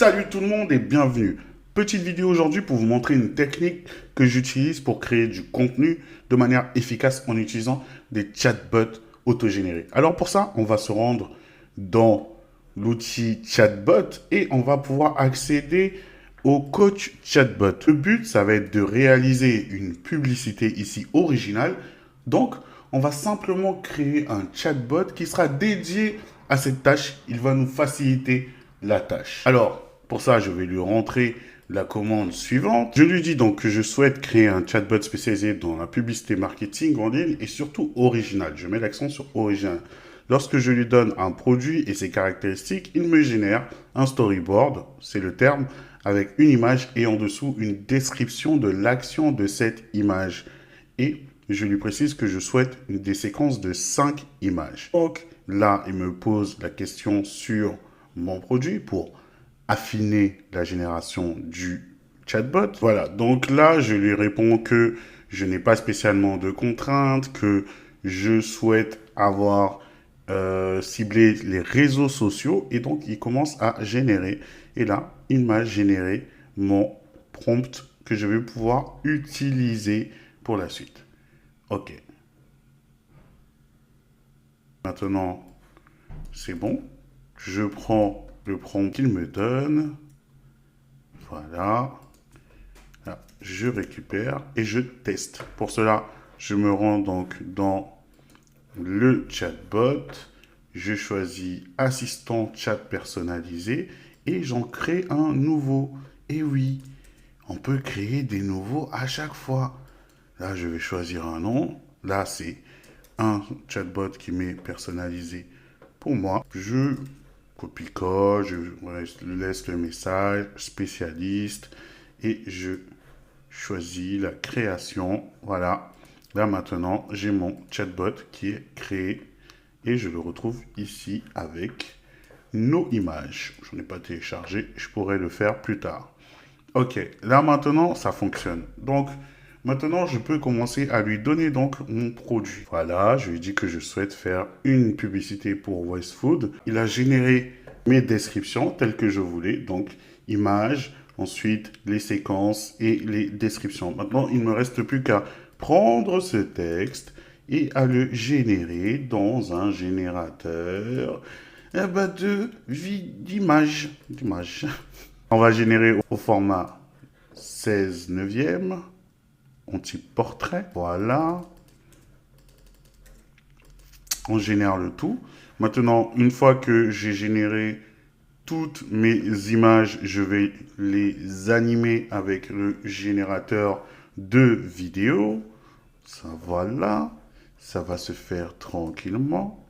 Salut tout le monde et bienvenue. Petite vidéo aujourd'hui pour vous montrer une technique que j'utilise pour créer du contenu de manière efficace en utilisant des chatbots autogénérés. Alors pour ça, on va se rendre dans l'outil chatbot et on va pouvoir accéder au coach chatbot. Le but, ça va être de réaliser une publicité ici originale. Donc, on va simplement créer un chatbot qui sera dédié à cette tâche. Il va nous faciliter la tâche. Alors, pour ça, je vais lui rentrer la commande suivante. Je lui dis donc que je souhaite créer un chatbot spécialisé dans la publicité marketing en ligne et surtout original. Je mets l'accent sur original. Lorsque je lui donne un produit et ses caractéristiques, il me génère un storyboard, c'est le terme, avec une image et en dessous une description de l'action de cette image. Et je lui précise que je souhaite des séquences de 5 images. Donc là, il me pose la question sur mon produit pour affiner la génération du chatbot. Voilà, donc là, je lui réponds que je n'ai pas spécialement de contraintes, que je souhaite avoir ciblé les réseaux sociaux et donc il commence à générer. Et là, il m'a généré mon prompt que je vais pouvoir utiliser pour la suite. Ok. Maintenant, c'est bon. Je prends le prompt qu'il me donne. Voilà. Là, je récupère et je teste. Pour cela, je me rends donc dans le chatbot. Je choisis assistant chat personnalisé et j'en crée un nouveau. Et oui, on peut créer des nouveaux à chaque fois. Là, je vais choisir un nom. Là, c'est un chatbot qui m'est personnalisé pour moi. Je copie-colle, je laisse le message, spécialiste, et je choisis la création. Voilà. Là, maintenant, j'ai mon chatbot qui est créé et je le retrouve ici avec nos images. Je n'ai pas téléchargé, je pourrais le faire plus tard. Ok, là maintenant, ça fonctionne. Donc, maintenant, je peux commencer à lui donner donc mon produit. Voilà, je lui dis que je souhaite faire une publicité pour Voice Food. Il a généré mes descriptions telles que je voulais. Donc, images, ensuite les séquences et les descriptions. Maintenant, il ne me reste plus qu'à prendre ce texte et à le générer dans un générateur d'images. On va générer au format 16 neuvième, en type portrait. Voilà. On génère le tout. Maintenant, une fois que j'ai généré toutes mes images, je vais les animer avec le générateur de vidéos. Ça, voilà. Ça va se faire tranquillement.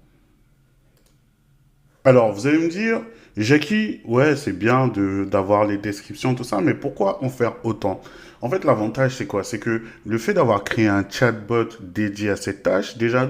Alors, vous allez me dire, Jackie, ouais, c'est bien d'avoir les descriptions, tout ça, mais pourquoi en faire autant? En fait, l'avantage, c'est quoi? C'est que le fait d'avoir créé un chatbot dédié à cette tâche, déjà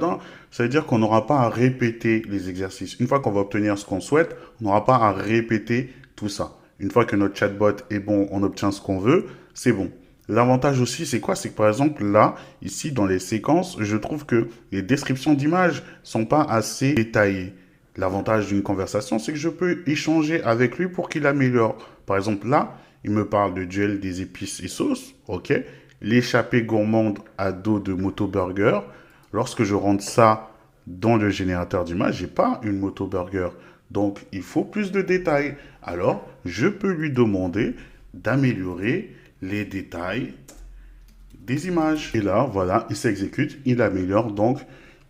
ça veut dire qu'on n'aura pas à répéter les exercices. Une fois qu'on va obtenir ce qu'on souhaite, on n'aura pas à répéter tout ça. Une fois que notre chatbot est bon, on obtient ce qu'on veut, c'est bon. L'avantage aussi, c'est quoi? C'est que par exemple, là, ici, dans les séquences, je trouve que les descriptions d'images sont pas assez détaillées. L'avantage d'une conversation, c'est que je peux échanger avec lui pour qu'il améliore. Par exemple, là, il me parle de duel des épices et sauces, ok. L'échappée gourmande à dos de moto burger. Lorsque je rentre ça dans le générateur d'images, j'ai pas une moto burger. Donc, il faut plus de détails. Alors, je peux lui demander d'améliorer les détails des images. Et là, voilà, il s'exécute, il améliore donc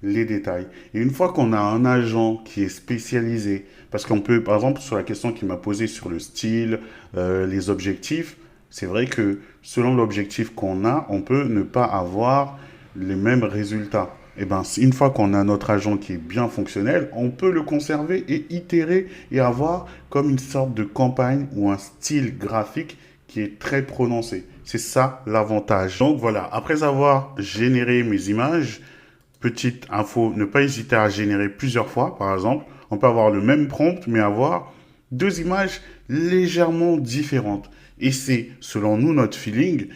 les détails. Et une fois qu'on a un agent qui est spécialisé, parce qu'on peut, par exemple, sur la question qu'il m'a posée sur le style, les objectifs, c'est vrai que selon l'objectif qu'on a, on peut ne pas avoir les mêmes résultats. Et ben, une fois qu'on a notre agent qui est bien fonctionnel, on peut le conserver et itérer et avoir comme une sorte de campagne ou un style graphique qui est très prononcé. C'est ça l'avantage. Donc voilà, après avoir généré mes images, petite info, ne pas hésiter à générer plusieurs fois. Par exemple, on peut avoir le même prompt, mais avoir deux images légèrement différentes. Et c'est, selon nous, notre feeling,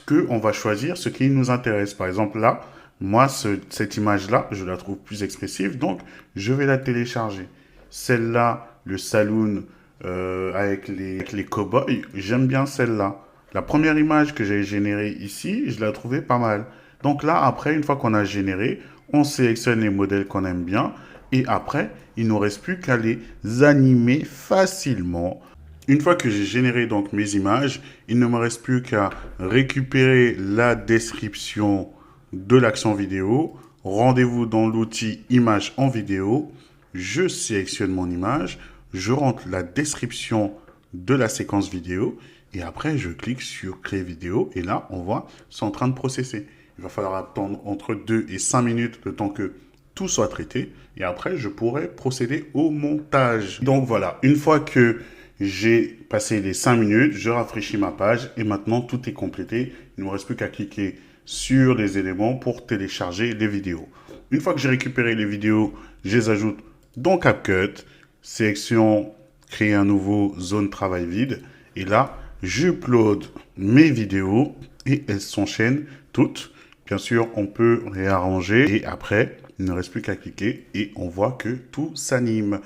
qu'on va choisir ce qui nous intéresse. Par exemple, là, moi, cette image-là, je la trouve plus expressive, donc je vais la télécharger. Celle-là, le saloon avec les cow-boys, j'aime bien celle-là. La première image que j'ai générée ici, je la trouvais pas mal. Donc là, après, une fois qu'on a généré, on sélectionne les modèles qu'on aime bien. Et après, il ne nous reste plus qu'à les animer facilement. Une fois que j'ai généré donc mes images, il ne me reste plus qu'à récupérer la description de l'action vidéo. Rendez-vous dans l'outil image en vidéo. Je sélectionne mon image. Je rentre la description de la séquence vidéo. Et après, je clique sur créer vidéo. Et là, on voit, c'est en train de processer. Il va falloir attendre entre 2 et 5 minutes le temps que tout soit traité. Et après, je pourrai procéder au montage. Donc voilà, une fois que j'ai passé les 5 minutes, je rafraîchis ma page et maintenant tout est complété. Il ne me reste plus qu'à cliquer sur les éléments pour télécharger les vidéos. Une fois que j'ai récupéré les vidéos, je les ajoute dans CapCut, sélection, créer un nouveau zone travail vide. Et là, j'upload mes vidéos et elles s'enchaînent toutes. Bien sûr, on peut réarranger et après, il ne reste plus qu'à cliquer et on voit que tout s'anime.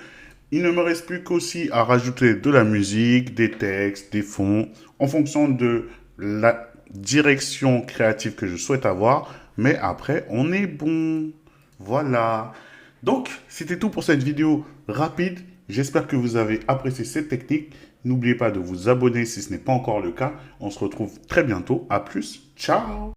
Il ne me reste plus qu'aussi à rajouter de la musique, des textes, des fonds, en fonction de la direction créative que je souhaite avoir. Mais après, on est bon. Voilà. Donc, c'était tout pour cette vidéo rapide. J'espère que vous avez apprécié cette technique. N'oubliez pas de vous abonner si ce n'est pas encore le cas. On se retrouve très bientôt. À plus. Ciao.